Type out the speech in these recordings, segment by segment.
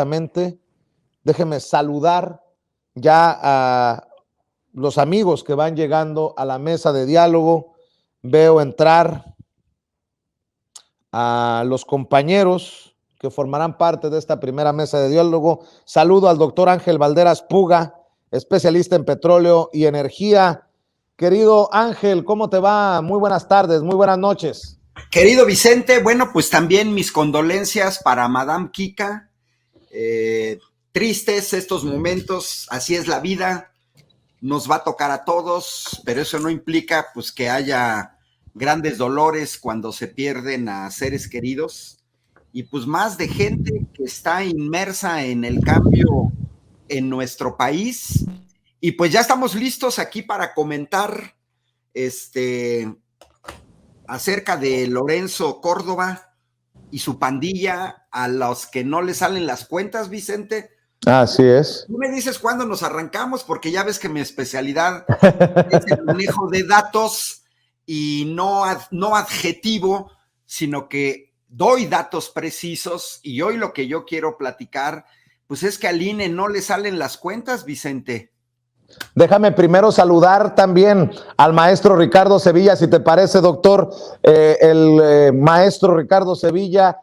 inmediatamente. Déjeme saludar ya a los amigos que van llegando a la mesa de diálogo. Veo entrar a los compañeros que formarán parte de esta primera mesa de diálogo. Saludo al doctor Ángel Valderas Puga, especialista en petróleo y energía. Querido Ángel, ¿cómo te va? Muy buenas tardes, muy buenas noches. Querido Vicente, bueno, pues también mis condolencias para Madame Kika. Tristes estos momentos, así es la vida, nos va a tocar a todos, pero eso no implica pues que haya grandes dolores cuando se pierden a seres queridos y pues más de gente que está inmersa en el cambio en nuestro país. Y pues ya estamos listos aquí para comentar acerca de Lorenzo Córdoba y su pandilla, a los que no le salen las cuentas, Vicente. Así es. Tú me dices cuándo nos arrancamos, porque ya ves que mi especialidad es el manejo de datos y no adjetivo, sino que doy datos precisos. Y hoy lo que yo quiero platicar, pues es que al INE no le salen las cuentas, Vicente. Déjame primero saludar también al maestro Ricardo Sevilla, si te parece, doctor, maestro Ricardo Sevilla,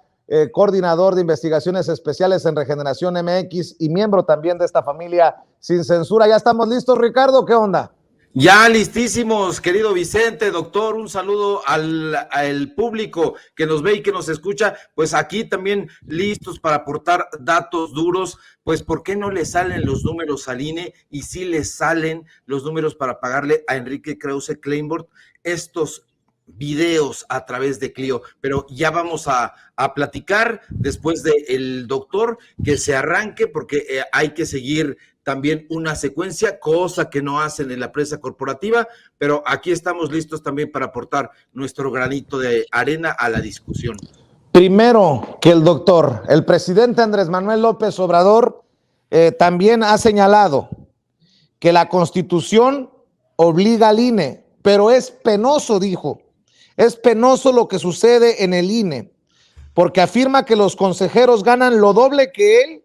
coordinador de investigaciones especiales en Regeneración MX y miembro también de esta familia Sin Censura. ¿Ya estamos listos, Ricardo? ¿Qué onda? Ya listísimos, querido Vicente, doctor, un saludo al público que nos ve y que nos escucha, pues aquí también listos para aportar datos duros, pues ¿por qué no le salen los números al INE? Y sí le salen los números para pagarle a Enrique Krause Kleinbord estos videos a través de Clio, pero ya vamos a platicar después del doctor, que se arranque porque hay que seguir también una secuencia, cosa que no hacen en la prensa corporativa, pero aquí estamos listos también para aportar nuestro granito de arena a la discusión. Primero que el presidente Andrés Manuel López Obrador también ha señalado que la Constitución obliga al INE, pero es penoso, dijo, es penoso lo que sucede en el INE, porque afirma que los consejeros ganan lo doble que él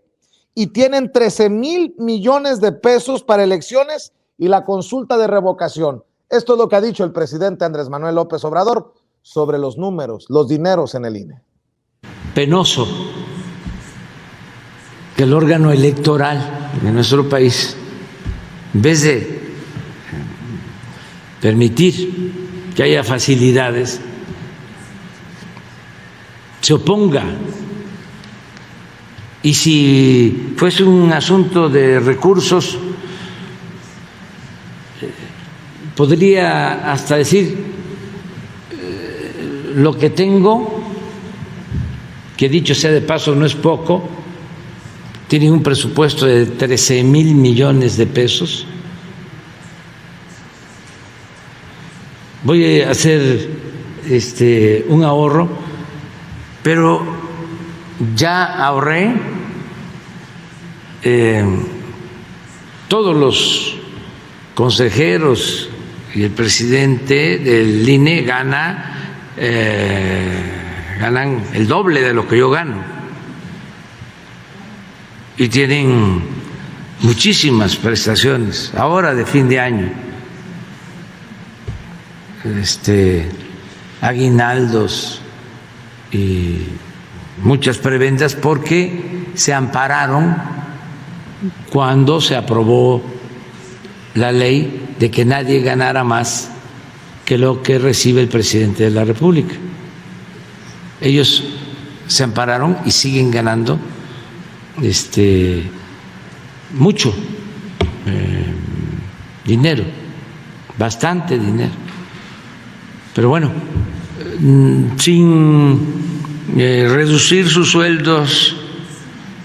y tienen 13,000 millones de pesos para elecciones y la consulta de revocación. Esto es lo que ha dicho el presidente Andrés Manuel López Obrador sobre los números, los dineros en el INE. Penoso que el órgano electoral de nuestro país, en vez de permitir que haya facilidades, se oponga. Y si fuese un asunto de recursos, podría hasta decir lo que tengo, que dicho sea de paso no es poco, tiene un presupuesto de 13,000 millones de pesos. Voy a hacer un ahorro, pero ya ahorré. Todos los consejeros y el presidente del INE ganan el doble de lo que yo gano y tienen muchísimas prestaciones ahora de fin de año, aguinaldos y muchas prebendas, porque se ampararon cuando se aprobó la ley de que nadie ganara más que lo que recibe el presidente de la República. Ellos se ampararon y siguen ganando mucho dinero, bastante dinero. Pero bueno, sin reducir sus sueldos,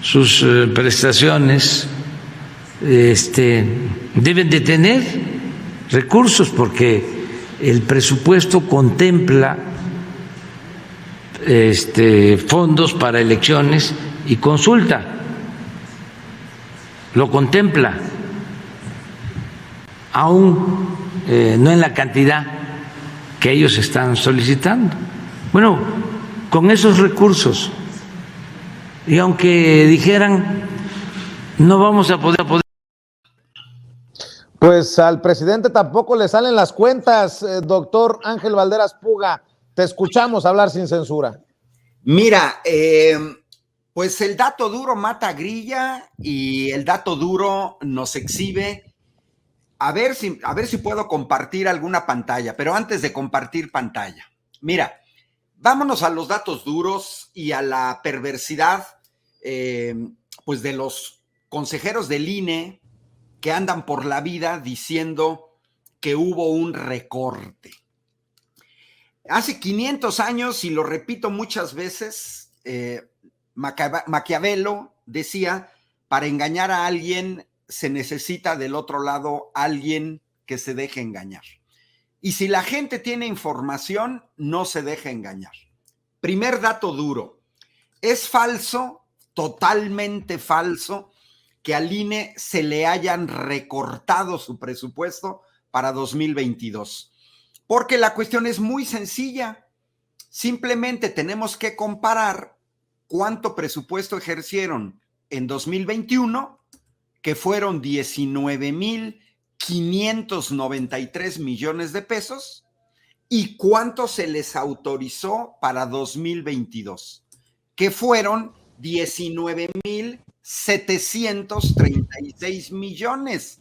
sus prestaciones, deben de tener recursos, porque el presupuesto contempla fondos para elecciones y consulta, lo contempla, aún no en la cantidad que ellos están solicitando. Bueno, con esos recursos Y aunque dijeran, no vamos a poder. Pues al presidente tampoco le salen las cuentas, doctor Ángel Valderas Puga. Te escuchamos hablar sin censura. Mira, pues el dato duro mata grilla y el dato duro nos exhibe. A ver si puedo compartir alguna pantalla, pero antes de compartir pantalla, mira, vámonos a los datos duros y a la perversidad, pues de los consejeros del INE que andan por la vida diciendo que hubo un recorte. Hace 500 años, y lo repito muchas veces, Maquiavelo decía, para engañar a alguien se necesita del otro lado alguien que se deje engañar. Y si la gente tiene información, no se deja engañar. Primer dato duro. Es falso, totalmente falso, que al INE se le hayan recortado su presupuesto para 2022. Porque la cuestión es muy sencilla. Simplemente tenemos que comparar cuánto presupuesto ejercieron en 2021, que fueron 19,593 millones de pesos, y cuánto se les autorizó para 2022, que fueron 19,736 millones.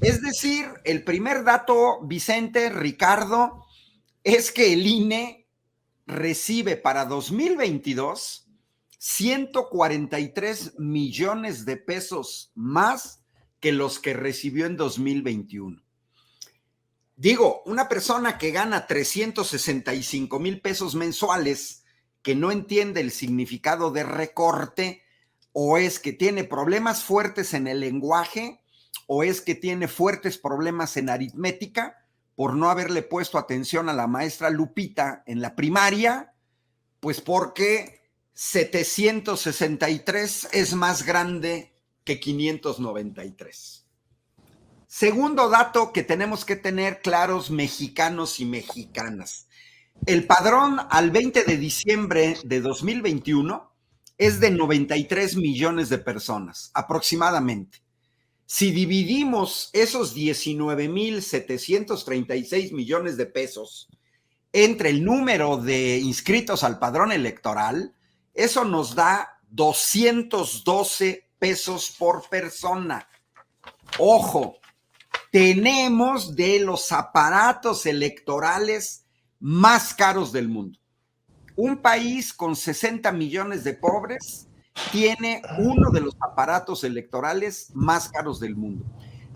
Es decir, el primer dato, Vicente, Ricardo, es que el INE recibe para 2022 143 millones de pesos más que los que recibió en 2021. Digo, una persona que gana 365,000 pesos mensuales, que no entiende el significado de recorte, o es que tiene problemas fuertes en el lenguaje, o es que tiene fuertes problemas en aritmética, por no haberle puesto atención a la maestra Lupita en la primaria, pues porque 763 es más grande que 593. Segundo dato que tenemos que tener claros mexicanos y mexicanas. El padrón al 20 de diciembre de 2021 es de 93 millones de personas, aproximadamente. Si dividimos esos 19,736 millones de pesos entre el número de inscritos al padrón electoral, eso nos da 212 pesos por persona. Ojo, tenemos de los aparatos electorales más caros del mundo. Un país con 60 millones de pobres tiene uno de los aparatos electorales más caros del mundo.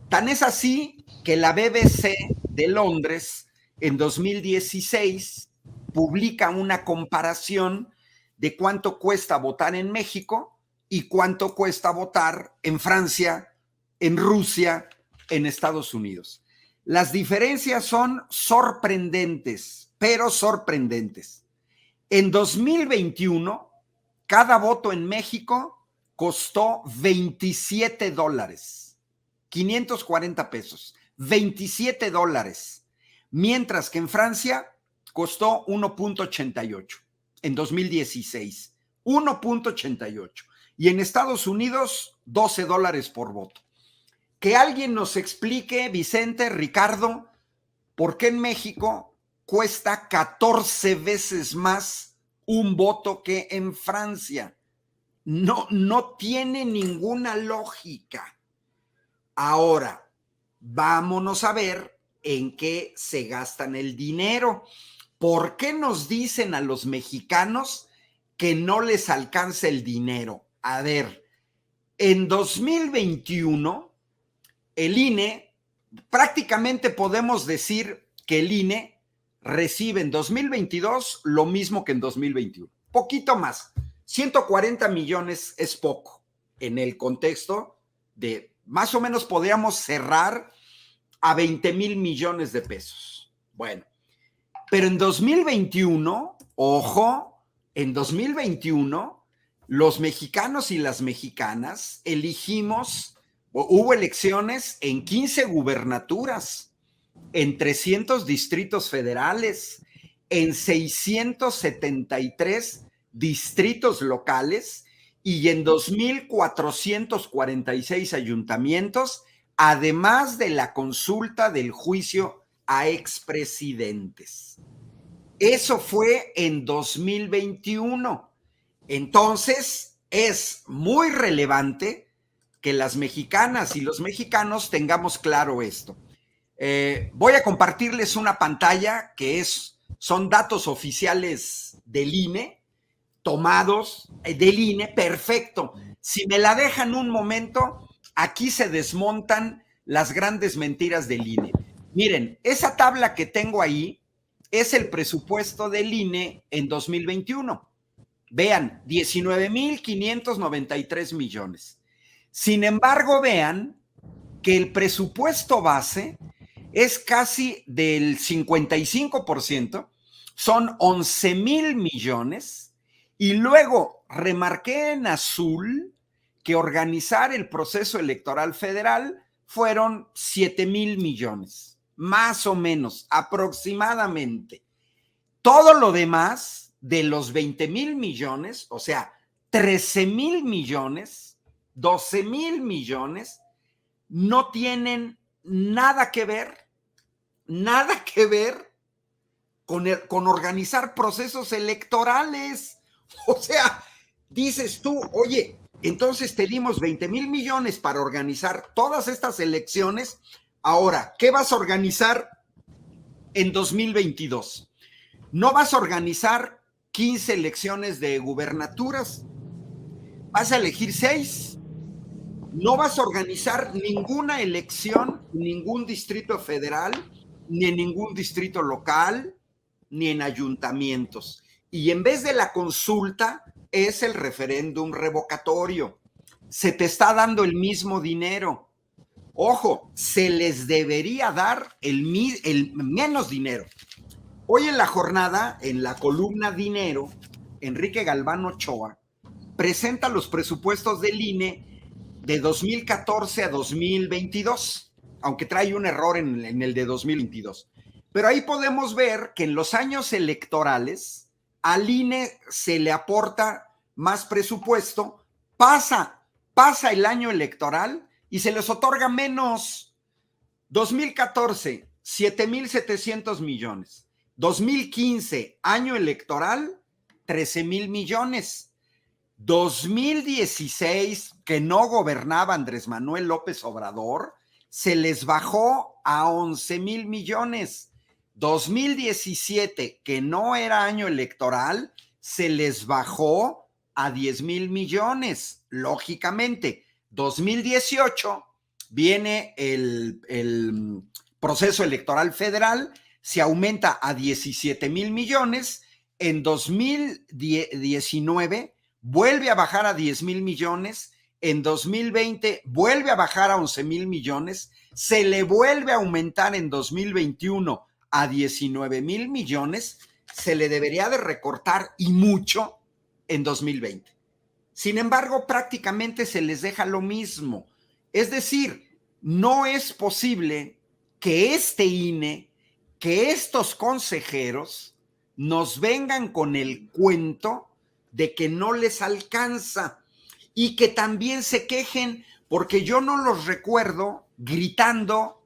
Tan es así que la BBC de Londres en 2016 publica una comparación de cuánto cuesta votar en México y cuánto cuesta votar en Francia, en Rusia, en Estados Unidos. Las diferencias son sorprendentes, pero sorprendentes. En 2021, cada voto en México costó $27, 540 pesos, $27, mientras que en Francia costó 1.88 en 2016, 1.88, y en Estados Unidos $12 por voto. Que alguien nos explique, Vicente, Ricardo, por qué en México cuesta 14 veces más un voto que en Francia. No tiene ninguna lógica. Ahora, vámonos a ver en qué se gastan el dinero. ¿Por qué nos dicen a los mexicanos que no les alcanza el dinero? A ver, en 2021, el INE, prácticamente podemos decir que el INE recibe en 2022 lo mismo que en 2021. Poquito más. 140 millones es poco en el contexto de más o menos podríamos cerrar a 20,000 millones de pesos. Bueno, pero en 2021, ojo, en 2021, los mexicanos y las mexicanas hubo elecciones en 15 gubernaturas, en 300 distritos federales, en 673 distritos locales y en 2,446 ayuntamientos, además de la consulta del juicio a expresidentes. Eso fue en 2021. Entonces, es muy relevante que las mexicanas y los mexicanos tengamos claro esto. Voy a compartirles una pantalla que son datos oficiales del INE, tomados del INE, perfecto. Si me la dejan un momento, aquí se desmontan las grandes mentiras del INE. Miren, esa tabla que tengo ahí es el presupuesto del INE en 2021. Vean, 19,593 millones. Sin embargo, vean que el presupuesto base es casi del 55%, son 11,000 millones, y luego remarqué en azul que organizar el proceso electoral federal fueron 7,000 millones, más o menos, aproximadamente. Todo lo demás de los 20,000 millones, o sea, 13,000 millones, 12,000 millones, no tienen nada que ver con organizar procesos electorales. O sea, dices tú, oye, entonces te dimos 20,000 millones para organizar todas estas elecciones. Ahora, ¿qué vas a organizar en 2022? No vas a organizar 15 elecciones de gubernaturas, vas a elegir 6. No vas a organizar ninguna elección, ningún distrito federal, ni en ningún distrito local, ni en ayuntamientos. Y en vez de la consulta, es el referéndum revocatorio. Se te está dando el mismo dinero. Ojo, se les debería dar el menos dinero. Hoy en la jornada, en la columna Dinero, Enrique Galván Ochoa presenta los presupuestos del INE de 2014 a 2022, aunque trae un error en el de 2022. Pero ahí podemos ver que en los años electorales al INE se le aporta más presupuesto, pasa el año electoral y se les otorga menos. 2014, 7,700 millones. 2015, año electoral, 13,000 millones. 2016, que no gobernaba Andrés Manuel López Obrador, se les bajó a 11,000 millones. 2017, que no era año electoral, se les bajó a 10,000 millones. Lógicamente, 2018 viene el proceso electoral federal, se aumenta a 17,000 millones. En 2019 vuelve a bajar a 10,000 millones. En 2020 vuelve a bajar a 11,000 millones. Se le vuelve a aumentar en 2021 a 19,000 millones. Se le debería de recortar y mucho en 2020. Sin embargo, prácticamente se les deja lo mismo. Es decir, no es posible que este INE, que estos consejeros nos vengan con el cuento de que no les alcanza y que también se quejen, porque yo no los recuerdo gritando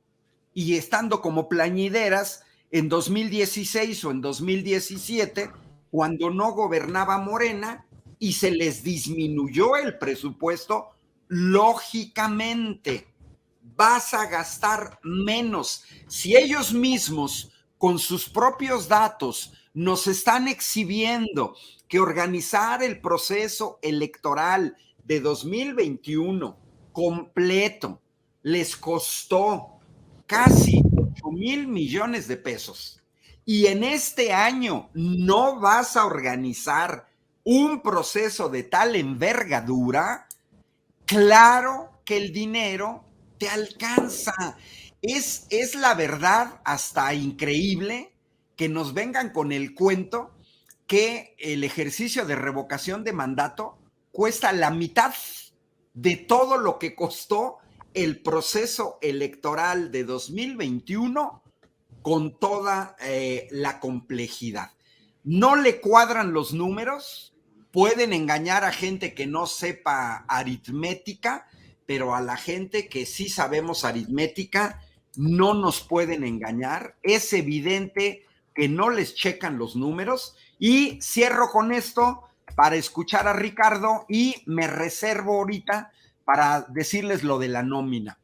y estando como plañideras en 2016 o en 2017, cuando no gobernaba Morena y se les disminuyó el presupuesto. Lógicamente, vas a gastar menos. Si ellos mismos, con sus propios datos, nos están exhibiendo que organizar el proceso electoral de 2021 completo les costó casi 8,000 millones de pesos, y en este año no vas a organizar un proceso de tal envergadura, claro que el dinero te alcanza. Es la verdad hasta increíble que nos vengan con el cuento que el ejercicio de revocación de mandato cuesta la mitad de todo lo que costó el proceso electoral de 2021 con toda la complejidad. No le cuadran los números, pueden engañar a gente que no sepa aritmética, pero a la gente que sí sabemos aritmética no nos pueden engañar. Es evidente que no les checan los números. Y cierro con esto para escuchar a Ricardo y me reservo ahorita para decirles lo de la nómina.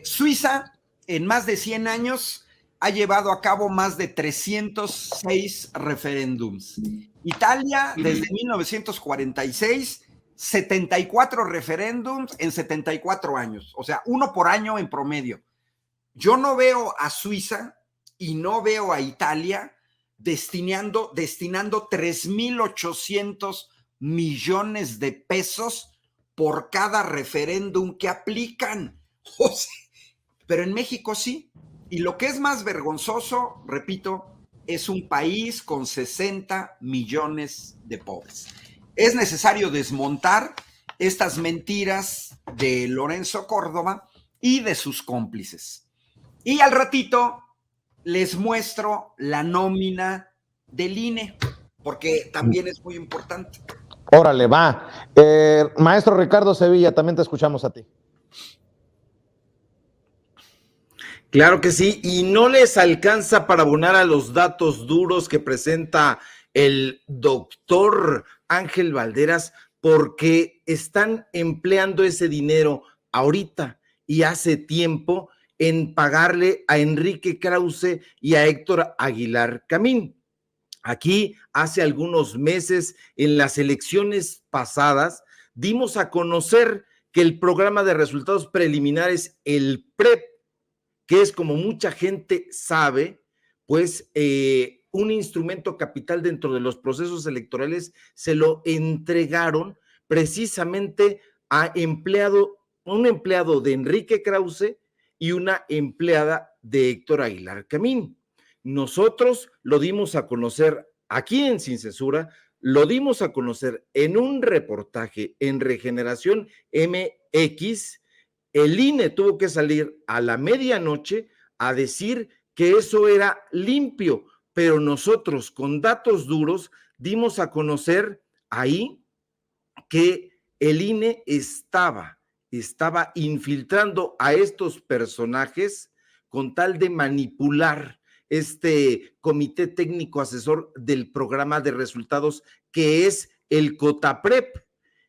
Suiza, en más de 100 años, ha llevado a cabo más de 306 referéndums. Italia, desde 1946, 74 referéndums en 74 años, o sea, uno por año en promedio. Yo no veo a Suiza y no veo a Italia destinando 3.800 millones de pesos por cada referéndum que aplican. O sea, pero en México sí. Y lo que es más vergonzoso, repito, es un país con 60 millones de pobres. Es necesario desmontar estas mentiras de Lorenzo Córdoba y de sus cómplices. Y al ratito les muestro la nómina del INE, porque también es muy importante. Órale, va. Maestro Ricardo Sevilla, también te escuchamos a ti. Claro que sí, y no les alcanza para abonar a los datos duros que presenta el doctor Ángel Valderas, porque están empleando ese dinero ahorita y hace tiempo en pagarle a Enrique Krause y a Héctor Aguilar Camín. Aquí, hace algunos meses, en las elecciones pasadas, dimos a conocer que el programa de resultados preliminares, el PREP, que es, como mucha gente sabe, pues un instrumento capital dentro de los procesos electorales, se lo entregaron precisamente a un empleado de Enrique Krause y una empleada de Héctor Aguilar Camín. Nosotros lo dimos a conocer aquí en Sin Censura, lo dimos a conocer en un reportaje en Regeneración MX. El INE tuvo que salir a la medianoche a decir que eso era limpio, pero nosotros con datos duros dimos a conocer ahí que el INE estaba infiltrando a estos personajes con tal de manipular este comité técnico asesor del programa de resultados que es el COTAPREP.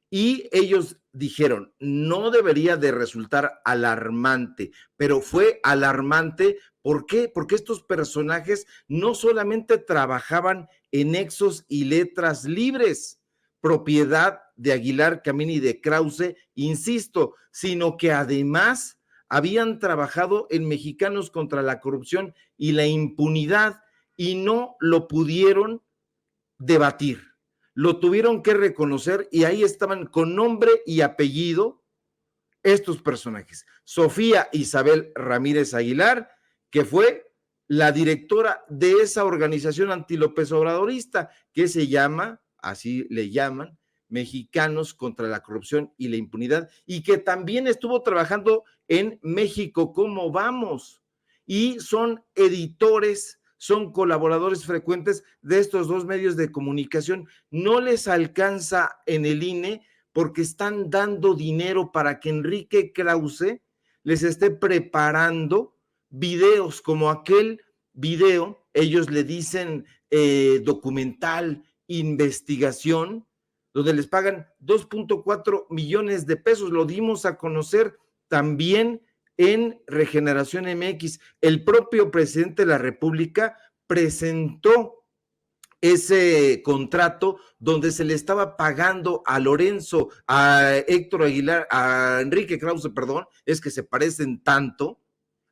Y ellos dijeron, no debería de resultar alarmante, pero fue alarmante. ¿Por qué? Porque estos personajes no solamente trabajaban en Exos y Letras Libres, propiedad de Aguilar Camín y de Krause, insisto, sino que además habían trabajado en Mexicanos contra la Corrupción y la Impunidad y no lo pudieron debatir. Lo tuvieron que reconocer y ahí estaban con nombre y apellido estos personajes. Sofía Isabel Ramírez Aguilar, que fue la directora de esa organización antilópez obradorista, que se llama, así le llaman, Mexicanos contra la Corrupción y la Impunidad, y que también estuvo trabajando en México ¿Cómo vamos? Y son editores, son colaboradores frecuentes de estos dos medios de comunicación. No les alcanza en el INE porque están dando dinero para que Enrique Krause les esté preparando videos como aquel video, ellos le dicen documental, investigación, donde les pagan 2.4 millones de pesos. Lo dimos a conocer también en Regeneración MX. El propio presidente de la República presentó ese contrato donde se le estaba pagando a Lorenzo, a Héctor Aguilar, a Enrique Krause, perdón, es que se parecen tanto,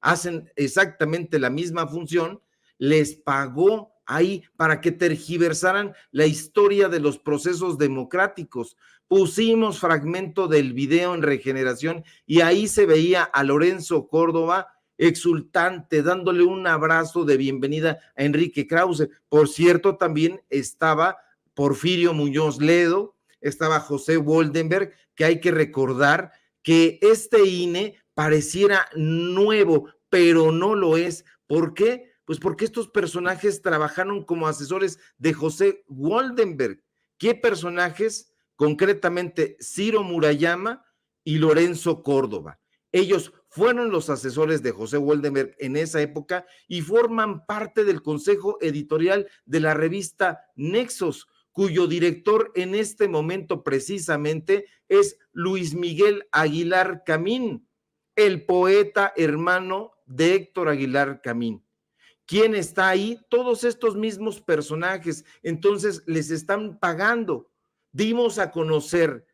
hacen exactamente la misma función, les pagó ahí para que tergiversaran la historia de los procesos democráticos. Pusimos fragmento del video en Regeneración y ahí se veía a Lorenzo Córdoba exultante, dándole un abrazo de bienvenida a Enrique Krause. Por cierto, también estaba Porfirio Muñoz Ledo, estaba José Woldenberg, que hay que recordar que este INE pareciera nuevo, pero no lo es. ¿Por qué? Pues porque estos personajes trabajaron como asesores de José Woldenberg, ¿Qué personajes? Concretamente Ciro Murayama y Lorenzo Córdoba. Ellos fueron los asesores de José Woldenberg en esa época y forman parte del consejo editorial de la revista Nexos, cuyo director en este momento precisamente es Luis Miguel Aguilar Camín, el poeta hermano de Héctor Aguilar Camín. ¿Quién está ahí? Todos estos mismos personajes. Entonces les están pagando. Dimos a conocer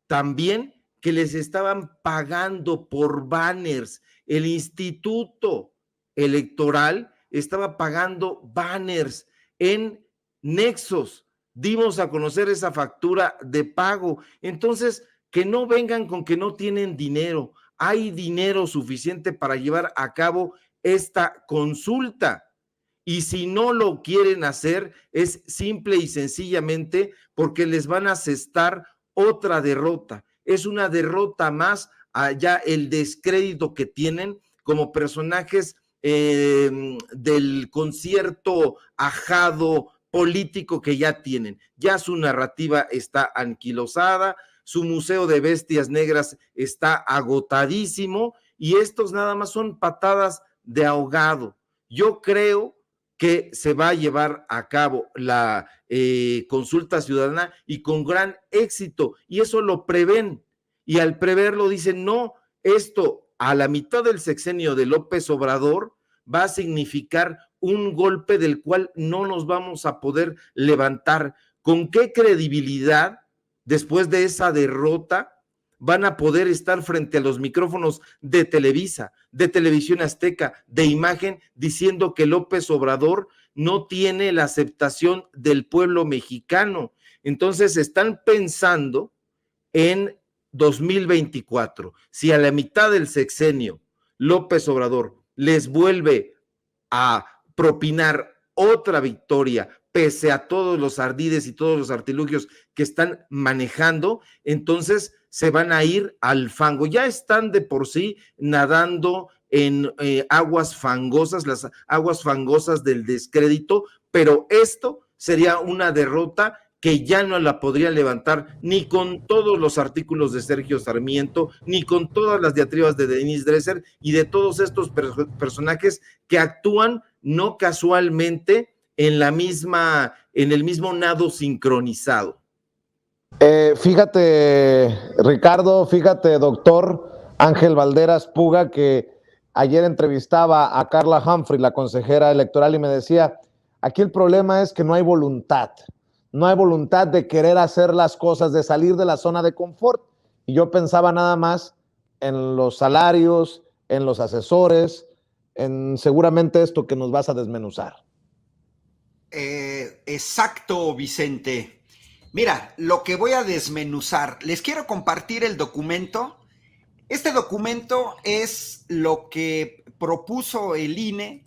también que les estaban pagando por banners. El Instituto Electoral estaba pagando banners en Nexos. Dimos a conocer esa factura de pago. Entonces, que no vengan con que no tienen dinero. Hay dinero suficiente para llevar a cabo esta consulta. Y si no lo quieren hacer, es simple y sencillamente porque les van a asestar otra derrota. Es una derrota más allá el descrédito que tienen como personajes del concierto ajado político que ya tienen. Ya su narrativa está anquilosada, su museo de bestias negras está agotadísimo y estos nada más son patadas de ahogado. Yo creo que se va a llevar a cabo la consulta ciudadana y con gran éxito, y eso lo prevén, y al preverlo dicen, no, esto a la mitad del sexenio de López Obrador va a significar un golpe del cual no nos vamos a poder levantar. ¿Con qué credibilidad, después de esa derrota, van a poder estar frente a los micrófonos de Televisa, de Televisión Azteca, de Imagen, diciendo que López Obrador no tiene la aceptación del pueblo mexicano? Entonces están pensando en 2024. Si a la mitad del sexenio López Obrador les vuelve a propinar otra victoria, pese a todos los ardides y todos los artilugios que están manejando, entonces se van a ir al fango. Ya están de por sí nadando en aguas fangosas, las aguas fangosas del descrédito, pero esto sería una derrota que ya no la podría levantar ni con todos los artículos de Sergio Sarmiento, ni con todas las diatribas de Denise Dresser y de todos estos personajes que actúan no casualmente en el mismo nado sincronizado. Fíjate, Ricardo, fíjate, doctor Ángel Valderas Puga, que ayer entrevistaba a Carla Humphrey, la consejera electoral, y me decía, aquí el problema es que no hay voluntad de querer hacer las cosas, de salir de la zona de confort. Y yo pensaba nada más en los salarios, en los asesores, en seguramente esto que nos vas a desmenuzar. Exacto, Vicente. Mira, lo que voy a desmenuzar, les quiero compartir el documento. Este documento es lo que propuso el INE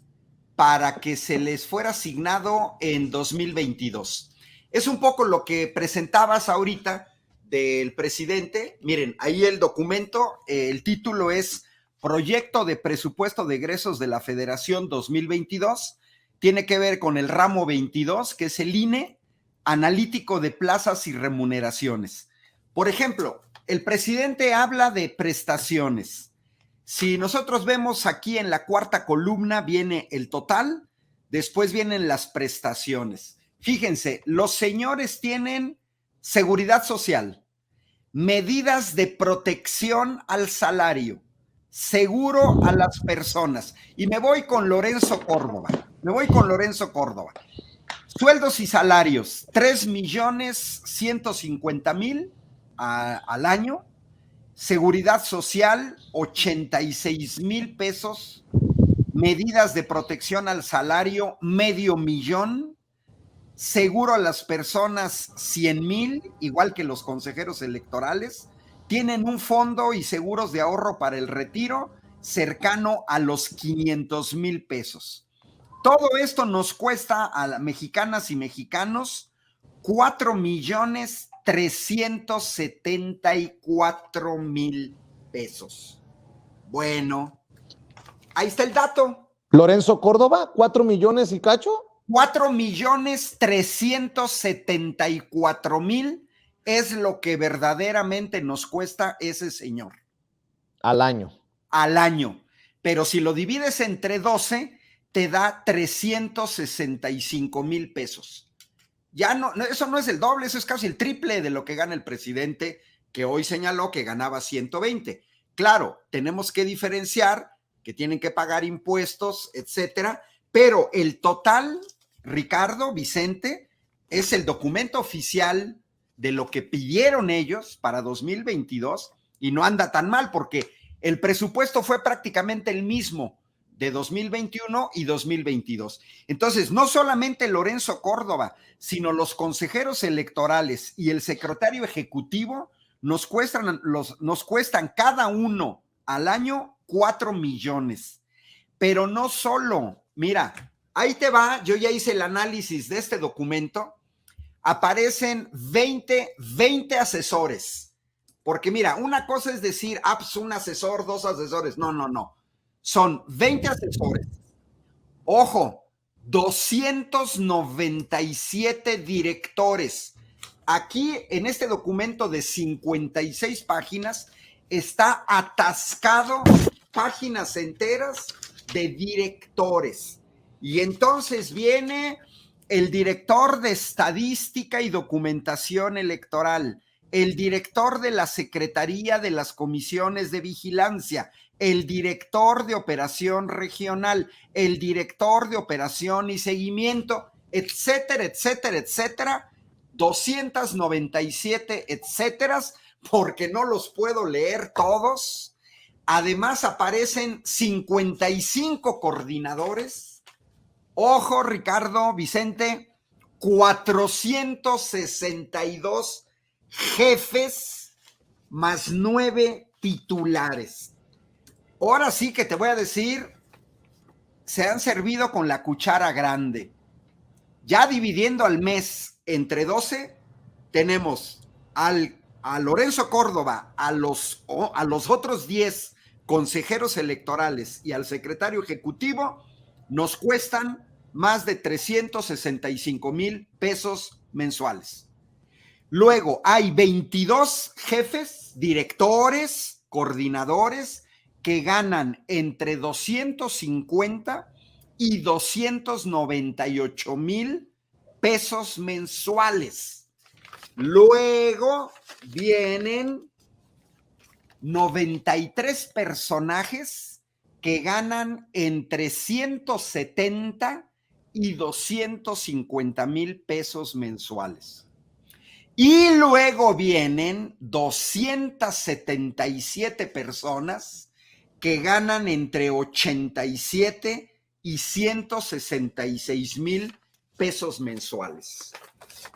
para que se les fuera asignado en 2022. Es un poco lo que presentabas ahorita del presidente. Miren, ahí el documento, el título es Proyecto de Presupuesto de Egresos de la Federación 2022. Tiene que ver con el ramo 22, que es el INE, analítico de plazas y remuneraciones. Por ejemplo, el presidente habla de prestaciones. Si nosotros vemos aquí en la cuarta columna viene el total, después vienen las prestaciones. Fíjense, los señores tienen seguridad social, medidas de protección al salario, seguro a las personas. Y me voy con Lorenzo Córdoba. Sueldos y salarios, 3,150,000 al año. Seguridad social, 86,000 pesos. Medidas de protección al salario, 500,000. Seguro a las personas, 100,000, igual que los consejeros electorales. Tienen un fondo y seguros de ahorro para el retiro cercano a los 500,000 pesos. Todo esto nos cuesta a mexicanas y mexicanos 4,374,000 pesos. Bueno, ahí está el dato. Lorenzo Córdoba, 4 millones y cacho. 4,374,000 es lo que verdaderamente nos cuesta ese señor. Al año. Al año. Pero si lo divides entre 12, te da 365,000 pesos. Ya no, eso no es el doble, eso es casi el triple de lo que gana el presidente, que hoy señaló que ganaba 120. Claro, tenemos que diferenciar que tienen que pagar impuestos, etcétera, pero el total, Ricardo, Vicente, es el documento oficial de lo que pidieron ellos para 2022 y no anda tan mal porque el presupuesto fue prácticamente el mismo de 2021 y 2022. Entonces, no solamente Lorenzo Córdoba, sino los consejeros electorales y el secretario ejecutivo nos cuestan cada uno al año 4 millones. Pero no solo, mira, ahí te va, yo ya hice el análisis de este documento, aparecen 20 asesores. Porque mira, una cosa es decir, pues un asesor, 2 asesores. No. Son 20 asesores. Ojo, 297 directores. Aquí en este documento de 56 páginas está atascado páginas enteras de directores. Y entonces viene el director de Estadística y Documentación Electoral, el director de la Secretaría de las Comisiones de Vigilancia, el director de Operación Regional, el director de Operación y Seguimiento, etcétera, etcétera, etcétera, 297 etcéteras, porque no los puedo leer todos. Además aparecen 55 coordinadores. Ojo, Ricardo, Vicente, 462 jefes más 9 titulares. Ahora sí que te voy a decir, se han servido con la cuchara grande. Ya dividiendo al mes entre 12, tenemos a Lorenzo Córdoba, a los otros 10 consejeros electorales y al secretario ejecutivo, nos cuestan más de 365,000 pesos mensuales. Luego hay 22 jefes, directores, coordinadores que ganan entre 250 y 298,000 pesos mensuales. Luego vienen 93 personajes que ganan entre 170 y 250,000 pesos mensuales. Y luego vienen 277 personas que ganan entre 87 y 166,000 pesos mensuales.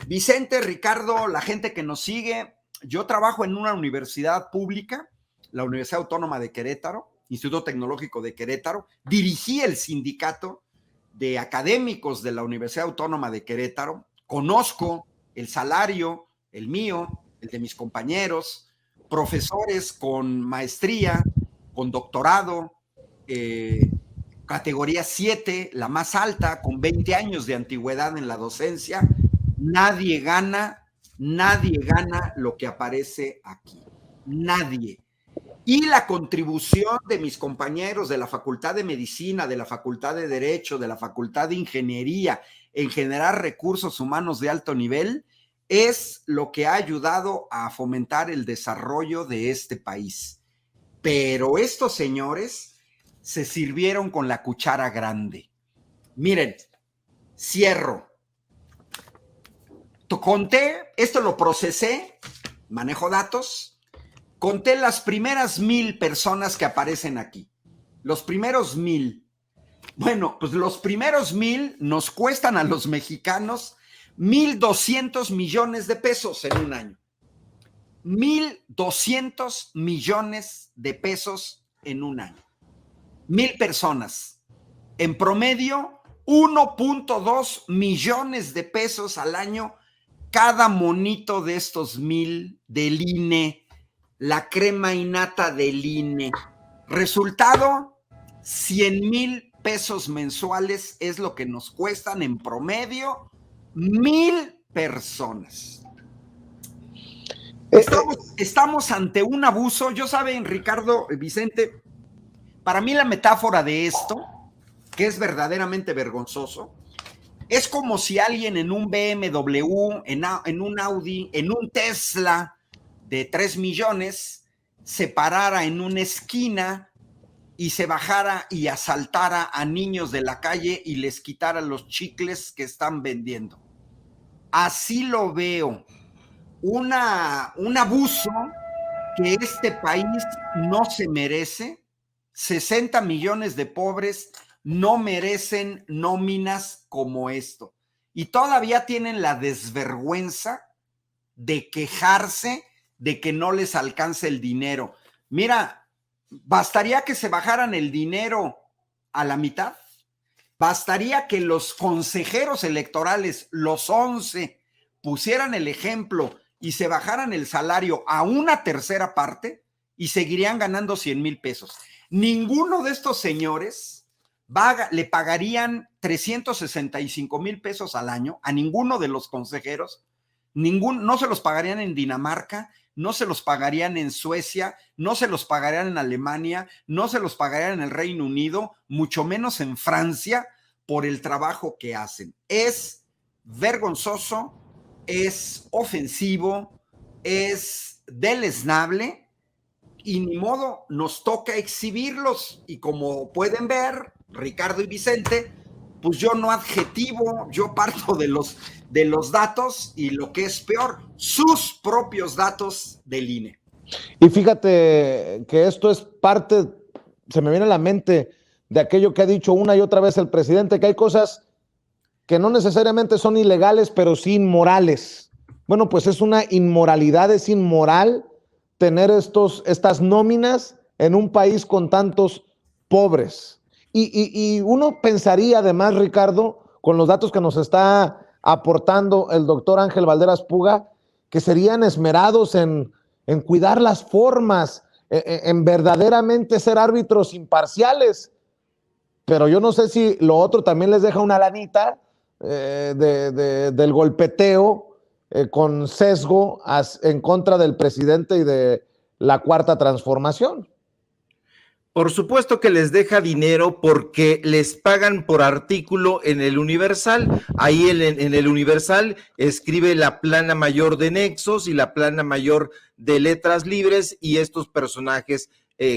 Vicente, Ricardo, la gente que nos sigue, yo trabajo en una universidad pública, la Universidad Autónoma de Querétaro, Instituto Tecnológico de Querétaro, dirigí el sindicato de académicos de la Universidad Autónoma de Querétaro, conozco el salario, el mío, el de mis compañeros, profesores con maestría, con doctorado, categoría 7, la más alta, con 20 años de antigüedad en la docencia. Nadie gana lo que aparece aquí. Nadie. Y la contribución de mis compañeros de la Facultad de Medicina, de la Facultad de Derecho, de la Facultad de Ingeniería, en generar recursos humanos de alto nivel, es lo que ha ayudado a fomentar el desarrollo de este país. Pero estos señores se sirvieron con la cuchara grande. Miren, cierro. Conté, esto lo procesé, manejo datos, conté las primeras 1,000 personas que aparecen aquí. Los primeros 1,000. Bueno, pues los primeros 1,000 nos cuestan a los mexicanos 1,200 millones de pesos en un año. 1,200 millones de pesos en un año. 1,000 personas. En promedio, 1.2 millones de pesos al año cada monito de estos 1,000 del INE, la crema innata del INE. Resultado, 100,000 pesos mensuales es lo que nos cuestan en promedio 1,000 personas. Estamos ante un abuso. Yo saben, Ricardo, Vicente, para mí la metáfora de esto, que es verdaderamente vergonzoso, es como si alguien en un BMW, en un Audi, en un Tesla de 3 millones, se parara en una esquina y se bajara y asaltara a niños de la calle y les quitara los chicles que están vendiendo. Así lo veo. Un abuso que este país no se merece. 60 millones de pobres no merecen nóminas como esto. Y todavía tienen la desvergüenza de quejarse de que no les alcance el dinero. Mira, bastaría que se bajaran el dinero a la mitad. Bastaría que los consejeros electorales, los 11, pusieran el ejemplo y se bajaran el salario a una tercera parte y seguirían ganando 100,000 pesos. Ninguno de estos señores le pagarían 365,000 pesos al año a ninguno de los consejeros. No se los pagarían en Dinamarca, no se los pagarían en Suecia, no se los pagarían en Alemania, no se los pagarían en el Reino Unido, mucho menos en Francia, por el trabajo que hacen. Es vergonzoso, es ofensivo, es deleznable y ni modo, nos toca exhibirlos. Y como pueden ver, Ricardo y Vicente, pues yo no adjetivo, yo parto de los datos y lo que es peor, sus propios datos del INE. Y fíjate que esto es parte, se me viene a la mente de aquello que ha dicho una y otra vez el presidente, que hay cosas que no necesariamente son ilegales, pero sí inmorales. Bueno, pues es una inmoralidad, es inmoral tener estas nóminas en un país con tantos pobres. Y uno pensaría además, Ricardo, con los datos que nos está aportando el doctor Ángel Valderas Puga, que serían esmerados en cuidar las formas, en verdaderamente ser árbitros imparciales. Pero yo no sé si lo otro también les deja una lanita del golpeteo con sesgo en contra del presidente y de la Cuarta Transformación. Por supuesto que les deja dinero porque les pagan por artículo en el Universal. Ahí en el Universal escribe la plana mayor de Nexos y la plana mayor de Letras Libres, y estos personajes,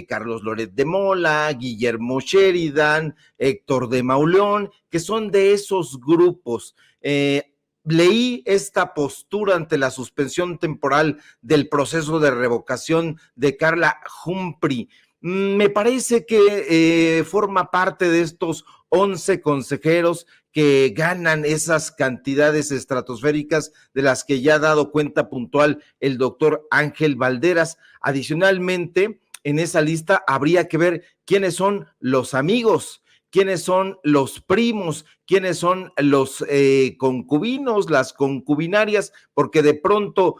Carlos Loret de Mola, Guillermo Sheridan, Héctor de Mauleón, que son de esos grupos. Leí esta postura ante la suspensión temporal del proceso de revocación de Carla Humphrey. Me parece que forma parte de estos 11 consejeros que ganan esas cantidades estratosféricas de las que ya ha dado cuenta puntual el doctor Ángel Valderas. Adicionalmente, en esa lista habría que ver quiénes son los amigos, quiénes son los primos, quiénes son los concubinos, las concubinarias, porque de pronto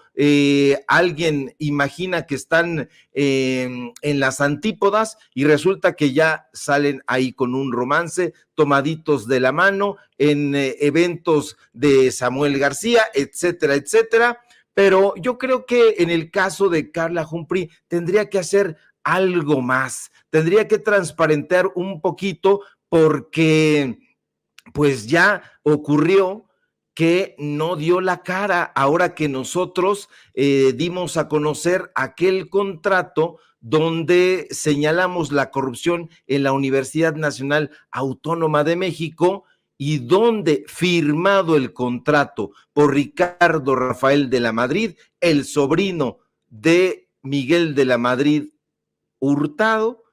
alguien imagina que están en las antípodas y resulta que ya salen ahí con un romance, tomaditos de la mano, en eventos de Samuel García, etcétera, etcétera. Pero yo creo que en el caso de Carla Humphrey tendría que hacer algo más, tendría que transparentar un poquito, porque pues ya ocurrió que no dio la cara ahora que nosotros dimos a conocer aquel contrato donde señalamos la corrupción en la Universidad Nacional Autónoma de México, y donde, firmado el contrato por Ricardo Rafael de la Madrid, el sobrino de Miguel de la Madrid Hurtado,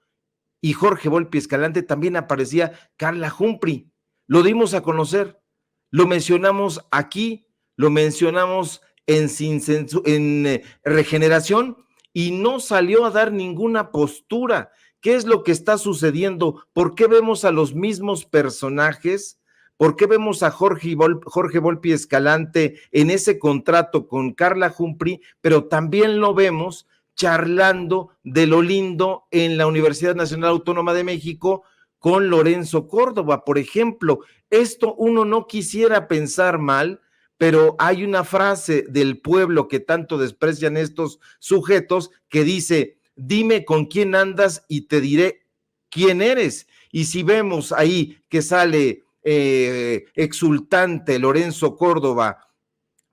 y Jorge Volpi Escalante, también aparecía Carla Humphrey. Lo dimos a conocer, lo mencionamos aquí, lo mencionamos en Regeneración, y no salió a dar ninguna postura. ¿Qué es lo que está sucediendo? ¿Por qué vemos a los mismos personajes? ¿Por qué vemos a Jorge Volpi Escalante en ese contrato con Carla Humphrey, pero también lo vemos charlando de lo lindo en la Universidad Nacional Autónoma de México con Lorenzo Córdoba, por ejemplo. Esto uno no quisiera pensar mal, pero hay una frase del pueblo que tanto desprecian estos sujetos que dice: dime con quién andas y te diré quién eres. Y si vemos ahí que sale exultante Lorenzo Córdoba,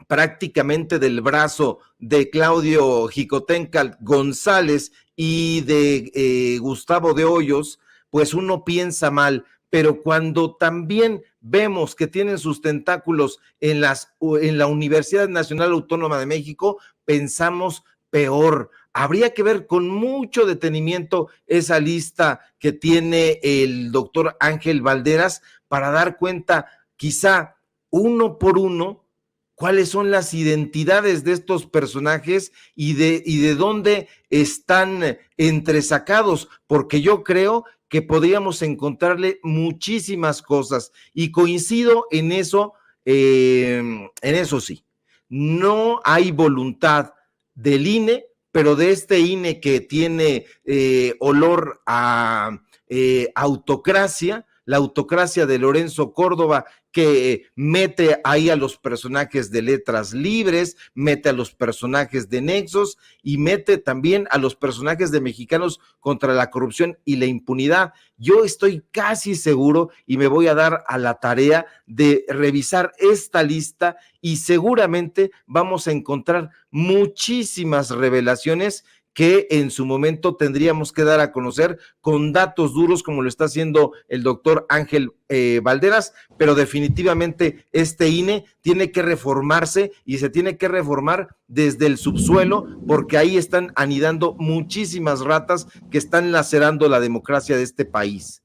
prácticamente del brazo de Claudio Jicotencal González y de Gustavo de Hoyos, pues uno piensa mal, pero cuando también vemos que tienen sus tentáculos en la Universidad Nacional Autónoma de México, pensamos peor. Habría que ver con mucho detenimiento esa lista que tiene el doctor Ángel Valderas para dar cuenta, quizá uno por uno, cuáles son las identidades de estos personajes y de dónde están entresacados, porque yo creo que podríamos encontrarle muchísimas cosas, y coincido en eso sí, no hay voluntad del INE, pero de este INE que tiene olor a autocracia, la autocracia de Lorenzo Córdoba, que mete ahí a los personajes de Letras Libres, mete a los personajes de Nexos y mete también a los personajes de Mexicanos contra la Corrupción y la Impunidad. Yo estoy casi seguro, y me voy a dar a la tarea de revisar esta lista, y seguramente vamos a encontrar muchísimas revelaciones que en su momento tendríamos que dar a conocer con datos duros, como lo está haciendo el doctor Ángel Valderas, pero definitivamente este INE tiene que reformarse, y se tiene que reformar desde el subsuelo, porque ahí están anidando muchísimas ratas que están lacerando la democracia de este país.